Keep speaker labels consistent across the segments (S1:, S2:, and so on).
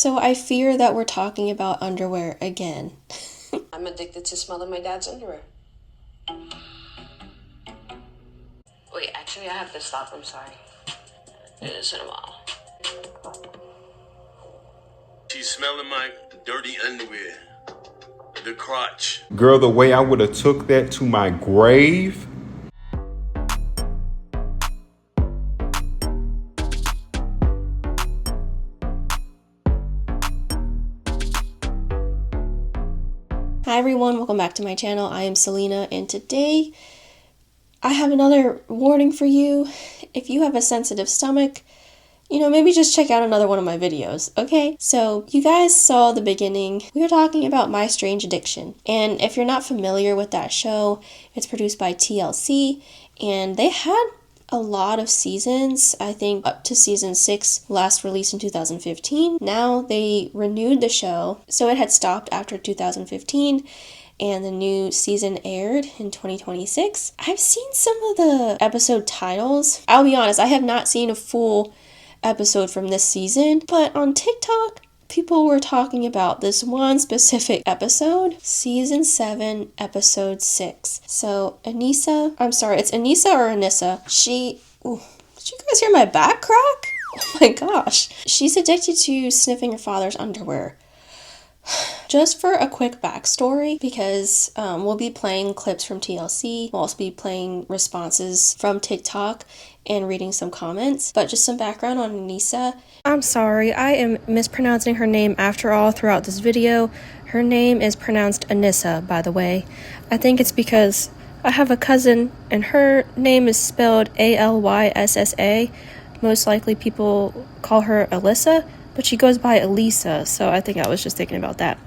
S1: So I fear that we're talking about underwear again.
S2: I'm addicted to smelling my dad's underwear. Wait, actually I have to stop, I'm sorry. Do this in a while.
S3: She's smelling my dirty underwear. The crotch.
S4: Girl, the way I would have took that to my grave.
S1: Hi everyone, welcome back to my channel. I am Selena, and today I have another warning for you. If you have a sensitive stomach, maybe just check out another one of my videos, okay? So you guys saw the beginning. We were talking about My Strange Addiction. And if you're not familiar with that show, it's produced by TLC, and they had a lot of seasons, I think up to season 6, last released in 2015. Now they renewed the show, so it had stopped after 2015, and the new season aired in 2026. I've seen some of the episode titles. I'll be honest, I have not seen a full episode from this season, but on TikTok, people were talking about this one specific episode, season 7, episode 6. So Anissa, I'm sorry, it's Anissa or Anissa. Did you guys hear my back crack? Oh my gosh. She's addicted to sniffing her father's underwear. Just for a quick backstory, because we'll be playing clips from TLC, we'll also be playing responses from TikTok and reading some comments, but just some background on Anissa. I'm sorry, I am mispronouncing her name after all throughout this video. Her name is pronounced Anissa, by the way. I think it's because I have a cousin and her name is spelled Alyssa. Most likely people call her Alyssa, but she goes by Elisa, so I think I was just thinking about that.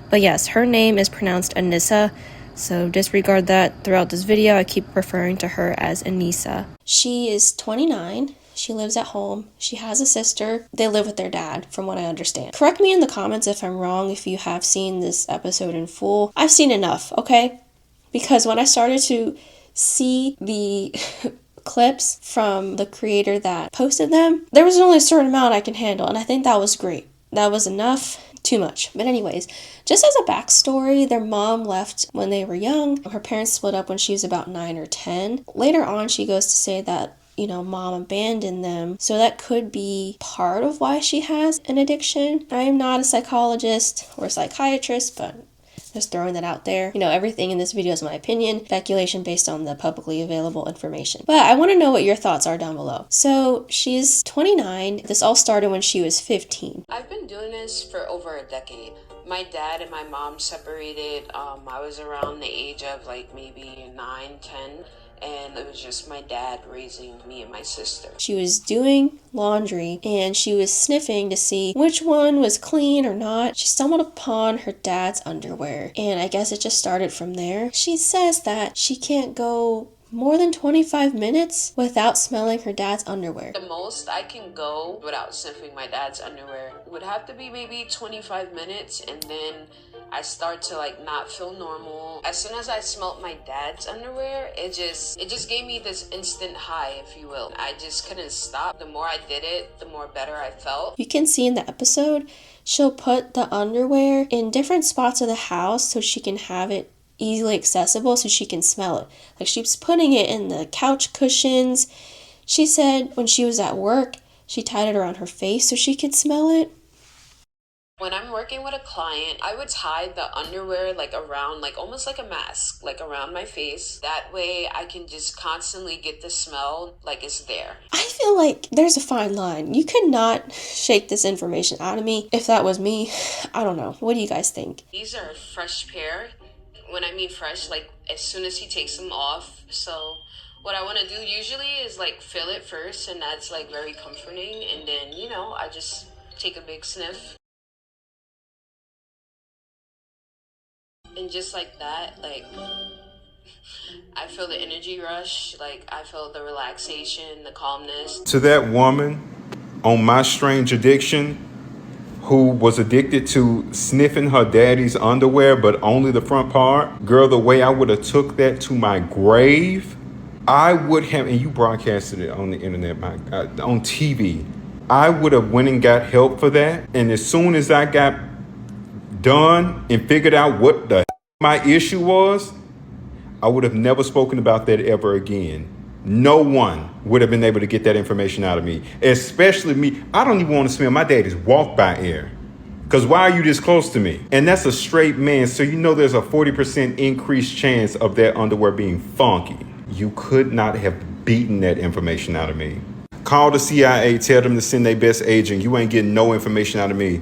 S1: But yes, her name is pronounced Anissa, so disregard that throughout this video. I keep referring to her as Anissa. She is 29. She lives at home. She has a sister. They live with their dad, from what I understand. Correct me in the comments if I'm wrong, if you have seen this episode in full. I've seen enough, okay? Because when I started to see the clips from the creator that posted them, there was only a certain amount I can handle, and I think that was great. That was enough. Too much. But anyways, just as a backstory, their mom left when they were young. Her parents split up when she was about 9 or 10. Later on, she goes to say that, mom abandoned them. So that could be part of why she has an addiction. I am not a psychologist or a psychiatrist, but just throwing that out there. Everything in this video is my opinion, speculation based on the publicly available information. But I want to know what your thoughts are down below. So she's 29. This all started when she was 15.
S2: I've been doing this for over a decade. My dad and my mom separated. I was around the age of like maybe 9, 10. And it was just my dad raising me and my sister.
S1: She was doing laundry and she was sniffing to see which one was clean or not. She stumbled upon her dad's underwear, and I guess it just started from there. She says that she can't go more than 25 minutes without smelling her dad's underwear.
S2: The most I can go without sniffing my dad's underwear would have to be maybe 25 minutes, and then I start to not feel normal. As soon as I smelt my dad's underwear, it just gave me this instant high, if you will. I just couldn't stop. The more I did it, the more better I felt.
S1: You can see in the episode, she'll put the underwear in different spots of the house so she can have it easily accessible so she can smell it. Like she's putting it in the couch cushions. She said when she was at work, she tied it around her face so she could smell it.
S2: When I'm working with a client, I would tie the underwear around, almost like a mask, around my face. That way I can just constantly get the smell it's there.
S1: I feel like there's a fine line. You could not shake this information out of me. If that was me, I don't know. What do you guys think?
S2: These are a fresh pair. When I mean fresh, as soon as he takes them off. So what I want to do usually is feel it first, and that's very comforting. And then, I just take a big sniff. And just like that, I feel the energy rush, I feel the relaxation, the calmness.
S4: To that woman on My Strange Addiction who was addicted to sniffing her daddy's underwear, but only the front part, girl, the way I would have took that to my grave, I would have, and you broadcasted it on the internet, on TV, I would have went and got help for that. And as soon as I got done and figured out what the my issue was, I would have never spoken about that ever again. No one would have been able to get that information out of me, especially me. I don't even want to smell my daddy's walk by air. Because why are you this close to me? And that's a straight man, so you know there's a 40% increased chance of that underwear being funky. You could not have beaten that information out of me. Call the CIA, tell them to send their best agent. You ain't getting no information out of me.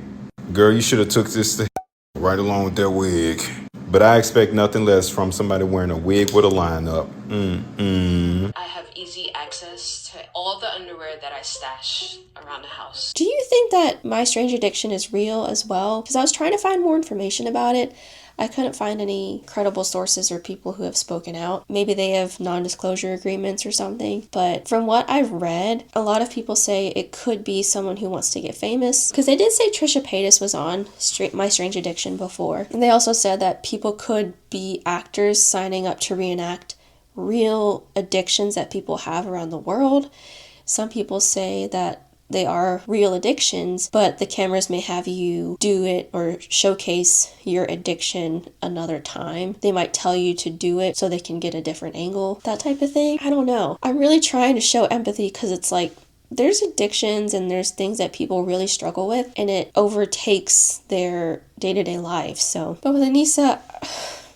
S4: Girl, you should have took this to right along with their wig. But I expect nothing less from somebody wearing a wig with a line up.
S2: I have easy access to all the underwear that I stash around the house.
S1: Do you think that my strange addiction is real as well? Because I was trying to find more information about it. I couldn't find any credible sources or people who have spoken out. Maybe they have non-disclosure agreements or something. But from what I've read, a lot of people say it could be someone who wants to get famous. Because they did say Trisha Paytas was on My Strange Addiction before. And they also said that people could be actors signing up to reenact real addictions that people have around the world. Some people say that they are real addictions, but the cameras may have you do it or showcase your addiction another time. They might tell you to do it so they can get a different angle, that type of thing. I don't know. I'm really trying to show empathy because it's like, there's addictions and there's things that people really struggle with and it overtakes their day-to-day life. So, but with Anissa,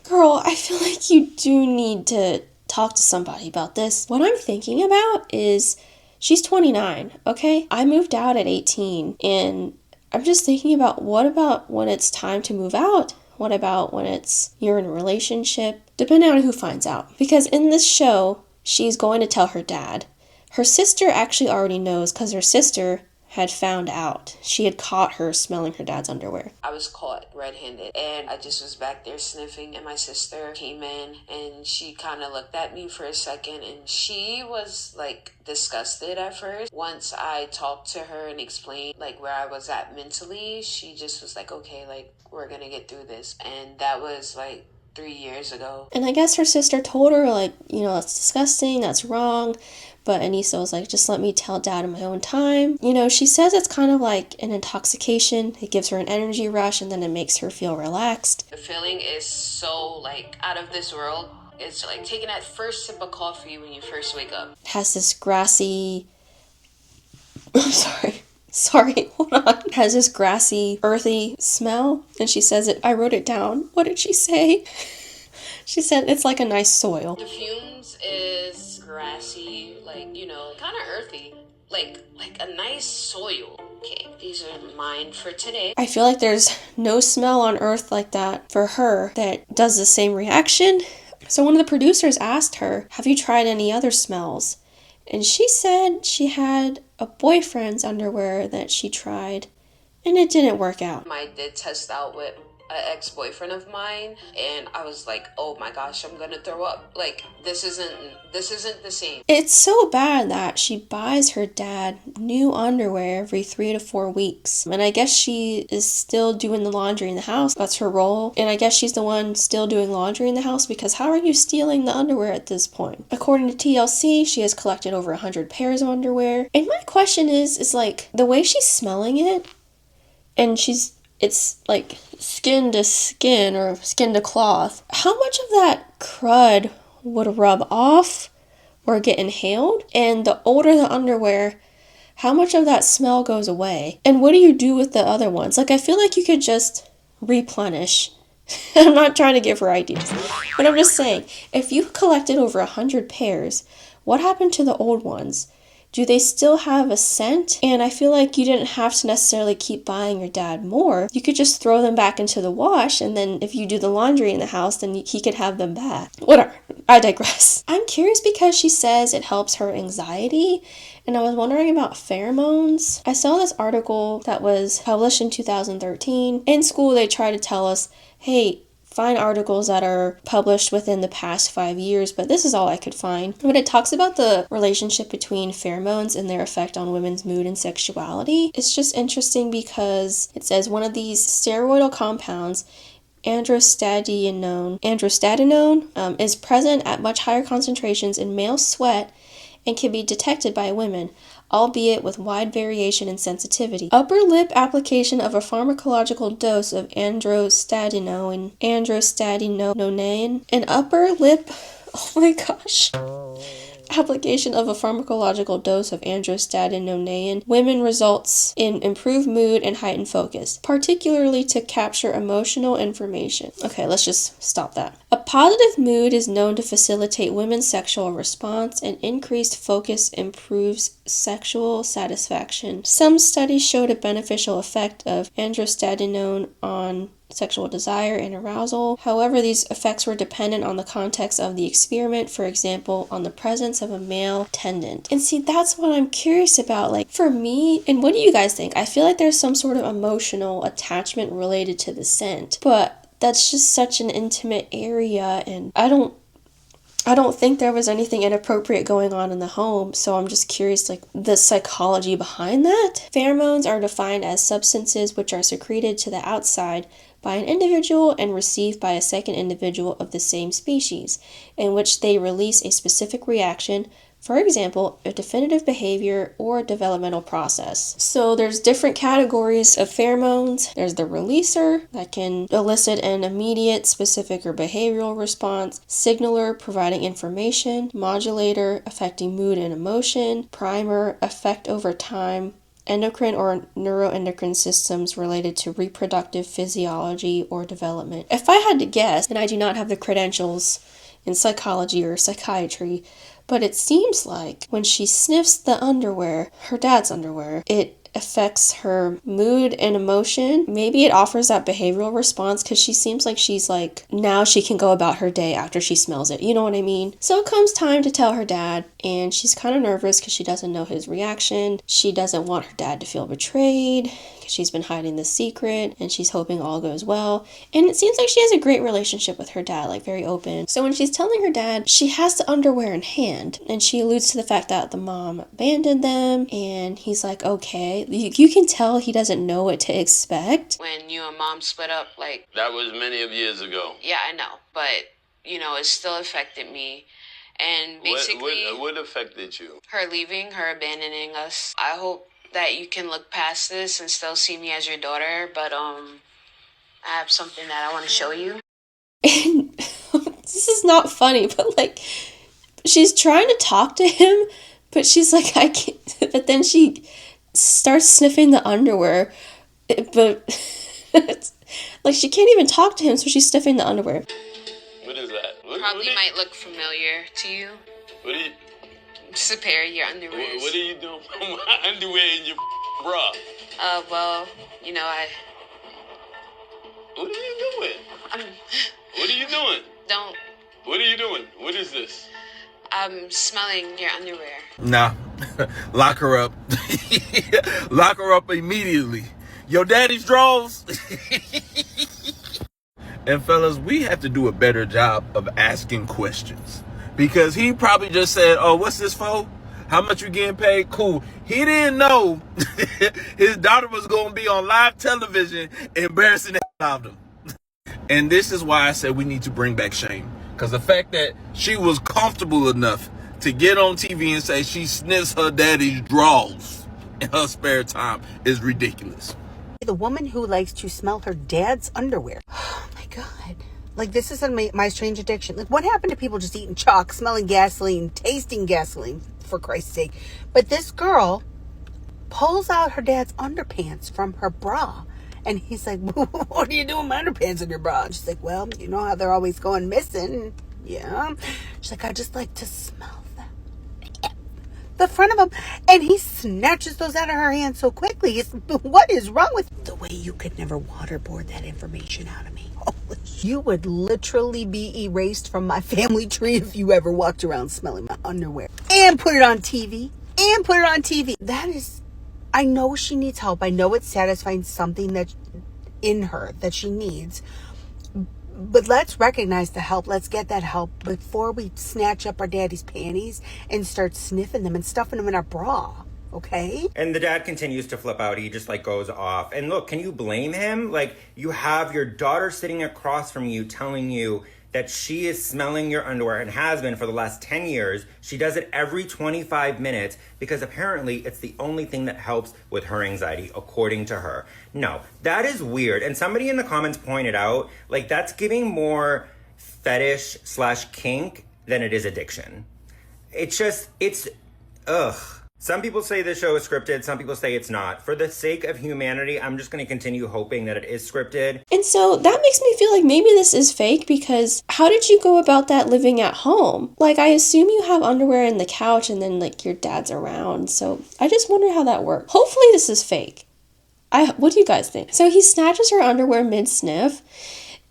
S1: girl, I feel like you do need to talk to somebody about this. What I'm thinking about is she's 29, okay? I moved out at 18, and I'm just thinking about what about when it's time to move out? What about when you're in a relationship? Depending on who finds out. Because in this show, she's going to tell her dad. Her sister actually already knows because her sister had found out. She had caught her smelling her dad's underwear.
S2: I was caught red-handed and I just was back there sniffing and my sister came in and she kind of looked at me for a second and she was like disgusted at first. Once I talked to her and explained like where I was at mentally, she just was like, okay, like we're gonna get through this. And that was like 3 years ago.
S1: And I guess her sister told her like, you know, that's disgusting, that's wrong. But Anissa was like, just let me tell dad in my own time. You know, she says it's kind of like an intoxication. It gives her an energy rush and then it makes her feel relaxed.
S2: The feeling is so like out of this world. It's like taking that first sip of coffee when you first wake up.
S1: It has this grassy... I'm sorry, hold on. It has this grassy, earthy smell. And she says it, I wrote it down. What did she say? She said it's like a nice soil.
S2: The fumes is grassy, like, you know, kind of earthy, like a nice soil. Okay, these are mine for today.
S1: I feel like there's no smell on earth like that for her that does the same reaction. So one of the producers asked her, have you tried any other smells? And she said she had a boyfriend's underwear that she tried and it didn't work out.
S2: I did test out with an ex-boyfriend of mine and I was like, oh my gosh, I'm gonna throw up. Like this isn't the same.
S1: It's so bad that she buys her dad new underwear every 3 to 4 weeks. And I guess she is still doing the laundry in the house. That's her role. And I guess she's the one still doing laundry in the house because how are you stealing the underwear at this point? According to TLC, she has collected over 100 pairs of underwear. And my question is like the way she's smelling it and it's like skin to skin or skin to cloth. How much of that crud would rub off or get inhaled? And the older the underwear, how much of that smell goes away? And what do you do with the other ones? Like, I feel like you could just replenish. I'm not trying to give her ideas, but I'm just saying, if you collected over 100 pairs, what happened to the old ones? Do they still have a scent? And I feel like you didn't have to necessarily keep buying your dad more. You could just throw them back into the wash, and then if you do the laundry in the house, then he could have them back. Whatever. I digress. I'm curious because she says it helps her anxiety, and I was wondering about pheromones. I saw this article that was published in 2013. In school, they try to tell us, hey, find articles that are published within the past 5 years, but this is all I could find. But it talks about the relationship between pheromones and their effect on women's mood and sexuality. It's just interesting because it says one of these steroidal compounds, androstatedone, is present at much higher concentrations in male sweat and can be detected by women. albeit with wide variation in sensitivity. Upper lip application of a pharmacological dose of androstatinoin, an upper lip, oh my gosh, application of a pharmacological dose of androstatinoin women results in improved mood and heightened focus, particularly to capture emotional information. Okay, let's just stop that. A positive mood is known to facilitate women's sexual response, and increased focus improves sexual satisfaction. Some studies showed a beneficial effect of androstatinoin on sexual desire and arousal. However, these effects were dependent on the context of the experiment, for example, on the presence of a male attendant. And see, that's what I'm curious about. Like, for me, and what do you guys think? I feel like there's some sort of emotional attachment related to the scent, but that's just such an intimate area, and I don't think there was anything inappropriate going on in the home, so I'm just curious, like, the psychology behind that. Pheromones are defined as substances which are secreted to the outside by an individual and received by a second individual of the same species, in which they release a specific reaction, for example, a definitive behavior or developmental process. So there's different categories of pheromones. There's the releaser that can elicit an immediate, specific, or behavioral response, signaler providing information, modulator affecting mood and emotion, primer effect over time, endocrine or neuroendocrine systems related to reproductive physiology or development. If I had to guess, and I do not have the credentials in psychology or psychiatry, but it seems like when she sniffs the underwear, her dad's underwear, it affects her mood and emotion. Maybe it offers that behavioral response because she seems like she's like, now she can go about her day after she smells it. You know what I mean? So it comes time to tell her dad, and she's kind of nervous because she doesn't know his reaction. She doesn't want her dad to feel betrayed because she's been hiding the secret, and she's hoping all goes well. And it seems like she has a great relationship with her dad, like very open. So when she's telling her dad, she has the underwear in hand, and she alludes to the fact that the mom abandoned them, and he's like, okay. You can tell he doesn't know what to expect.
S2: When you and mom split up, like...
S3: That was many of years ago.
S2: Yeah, I know. But, it still affected me. And basically...
S3: What affected you?
S2: Her leaving, her abandoning us. I hope that you can look past this and still see me as your daughter. But, I have something that I want to show you.
S1: And this is not funny, but, like, she's trying to talk to him, but she's like, I can't... But then she starts sniffing the underwear, but like she can't even talk to him, so she's sniffing the underwear.
S3: What is that?
S2: Probably might look familiar to you.
S3: What are you?
S2: Just a pair of your underwear.
S3: What are you doing with my underwear in your bra?
S2: Well,
S3: What are you doing? What are you doing?
S2: Don't.
S3: What are you doing? What is this?
S2: I'm smelling your underwear.
S5: Nah, lock her up. Lock her up immediately. Your daddy's drawers. And fellas, we have to do a better job of asking questions. Because he probably just said, oh, what's this for? How much you getting paid? Cool. He didn't know his daughter was going to be on live television embarrassing the hell out of him. And this is why I said we need to bring back shame. Because the fact that she was comfortable enough to get on TV and say she sniffs her daddy's drawers in her spare time is ridiculous.
S6: The woman who likes to smell her dad's underwear. Oh my God. Like, this is my strange addiction. Like, what happened to people just eating chalk, smelling gasoline, tasting gasoline, for Christ's sake? But this girl pulls out her dad's underpants from her bra. And he's like, what are you doing with my underpants in your bra? And she's like, well, you know how they're always going missing. Yeah. She's like, I just like to smell them. The front of them. And he snatches those out of her hand so quickly. What is wrong with the way you could never waterboard that information out of me? You would literally be erased from my family tree if you ever walked around smelling my underwear. And put it on TV. That is... I know she needs help. I know it's satisfying something that in her that she needs. But let's recognize the help. Let's get that help before we snatch up our daddy's panties and start sniffing them and stuffing them in our bra. Okay?
S7: And the dad continues to flip out. He just goes off. And look, can you blame him? You have your daughter sitting across from you telling you that she is smelling your underwear and has been for the last 10 years. She does it every 25 minutes because apparently it's the only thing that helps with her anxiety, according to her. No, that is weird. And somebody in the comments pointed out, like, that's giving more fetish / kink than it is addiction. Ugh. Some people say this show is scripted, some people say it's not. For the sake of humanity, I'm just going to continue hoping that it is scripted.
S1: And so that makes me feel like maybe this is fake, because how did you go about that living at home? Like, I assume you have underwear in the couch and then like your dad's around. So I just wonder how that worked. Hopefully this is fake. What do you guys think? So he snatches her underwear mid-sniff,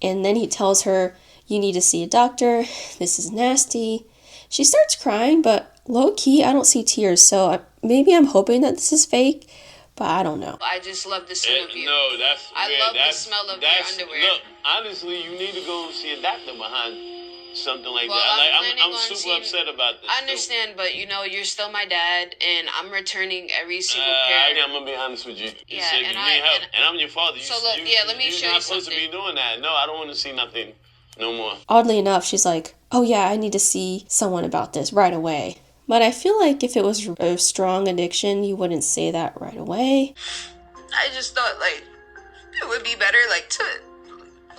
S1: and then he tells her, you need to see a doctor. This is nasty. She starts crying, but low-key, I don't see tears, so maybe I'm hoping that this is fake, but I don't know.
S2: I just love the smell of you.
S3: No, that's
S2: I
S3: weird.
S2: love the smell of your underwear.
S3: Look, honestly, you need to go see a doctor behind something like
S2: Well,
S3: that. I'm super upset about this.
S2: I understand, but you're still my dad, and I'm returning every single pair.
S3: I'm gonna be honest with you. You
S2: Yeah,
S3: said
S2: and
S3: you
S2: I-
S3: need help,
S2: and-
S3: and I'm your father.
S2: So look, let me show you
S3: You're not supposed to
S2: something.
S3: be doing that. No, I don't want to see nothing no more.
S1: Oddly enough, she's like, oh yeah, I need to see someone about this right away. But I feel like if it was a strong addiction, you wouldn't say that right away.
S2: I just thought, like, it would be better, like, to,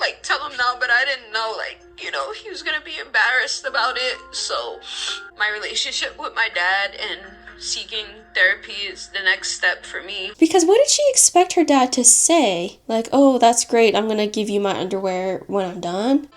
S2: like, tell him now, but I didn't know, like, he was gonna be embarrassed about it. So my relationship with my dad and seeking therapy is the next step for me.
S1: Because what did she expect her dad to say? Like, oh, that's great, I'm gonna give you my underwear when I'm done?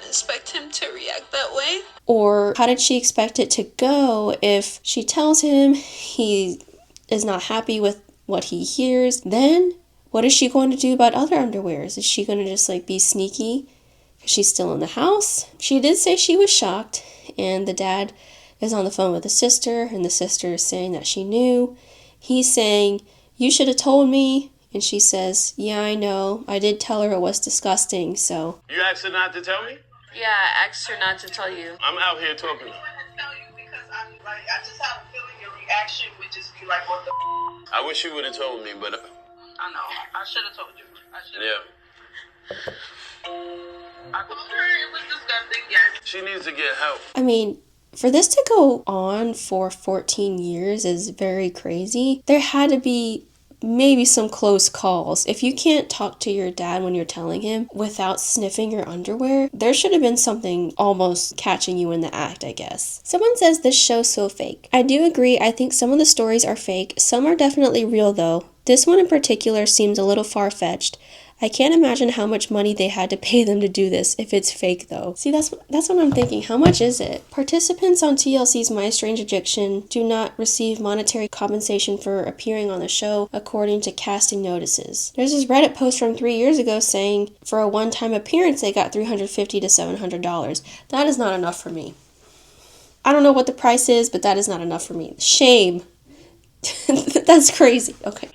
S2: Expect him to react that way?
S1: Or how did she expect it to go if she tells him he is not happy with what he hears? Then what is she going to do about other underwears? Is she going to just like be sneaky because she's still in the house? She did say she was shocked, and the dad is on the phone with the sister, and the sister is saying that she knew. He's saying, you should have told me. And she says, yeah, I know. I did tell her it was disgusting, so.
S3: You asked her not to tell me?
S2: Yeah, I asked her not to tell you.
S3: I'm out here talking.
S8: I just have a feeling your reaction would just be like, what the
S3: I wish you would have told me, but
S8: I know. I should have told you.
S3: yeah.
S8: I told her it was disgusting, yes.
S3: She needs to get help.
S1: I mean, for this to go on for 14 years is very crazy. There had to be maybe some close calls. If you can't talk to your dad when you're telling him without sniffing your underwear, there should have been something almost catching you in the act, I guess. Someone says this show's so fake. I do agree. I think some of the stories are fake. Some are definitely real though. This one in particular seems a little far-fetched. I can't imagine how much money they had to pay them to do this if it's fake though. See, that's what I'm thinking. How much is it? Participants on TLC's My Strange Addiction do not receive monetary compensation for appearing on the show according to casting notices. There's this Reddit post from 3 years ago saying for a one-time appearance they got $350 to $700. That is not enough for me. I don't know what the price is, but that is not enough for me. Shame. That's crazy. Okay.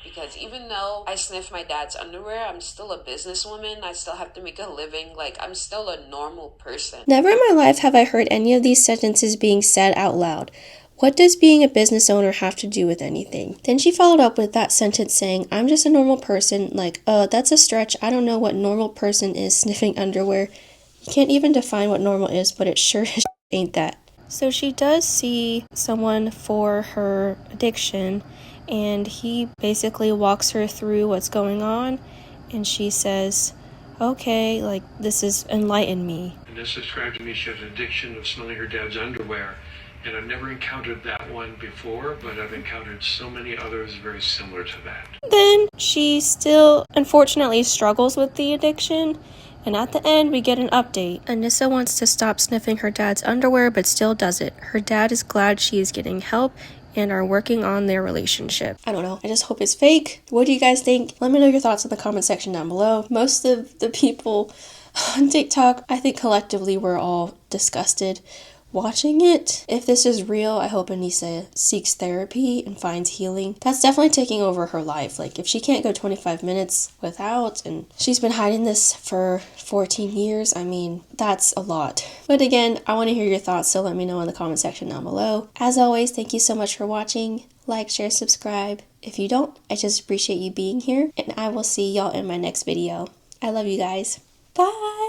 S2: Because even though I sniff my dad's underwear, I'm still a businesswoman. I still have to make a living. Like, I'm still a normal person.
S1: Never in my life have I heard any of these sentences being said out loud. What does being a business owner have to do with anything? Then she followed up with that sentence saying, I'm just a normal person. Like, that's a stretch. I don't know what normal person is sniffing underwear. You can't even define what normal is, but it sure as ain't that. So she does see someone for her addiction, and he basically walks her through what's going on, and she says, okay, like, this has enlightened me.
S9: And this described to me she had an addiction of smelling her dad's underwear, and I've never encountered that one before, but I've encountered so many others very similar to that.
S1: Then she still, unfortunately, struggles with the addiction, and at the end, we get an update. Anissa wants to stop sniffing her dad's underwear, but still does it. Her dad is glad she is getting help and are working on their relationship. I don't know. I just hope it's fake. What do you guys think? Let me know your thoughts in the comment section down below. Most of the people on TikTok, I think collectively we're all disgusted watching it. If this is real, I hope Anissa seeks therapy and finds healing. That's definitely taking over her life. Like, if she can't go 25 minutes without, and she's been hiding this for 14 years, I mean, that's a lot. But again, I want to hear your thoughts, so let me know in the comment section down below. As always, thank you so much for watching. Like, share, subscribe. If you don't, I just appreciate you being here, and I will see y'all in my next video. I love you guys. Bye!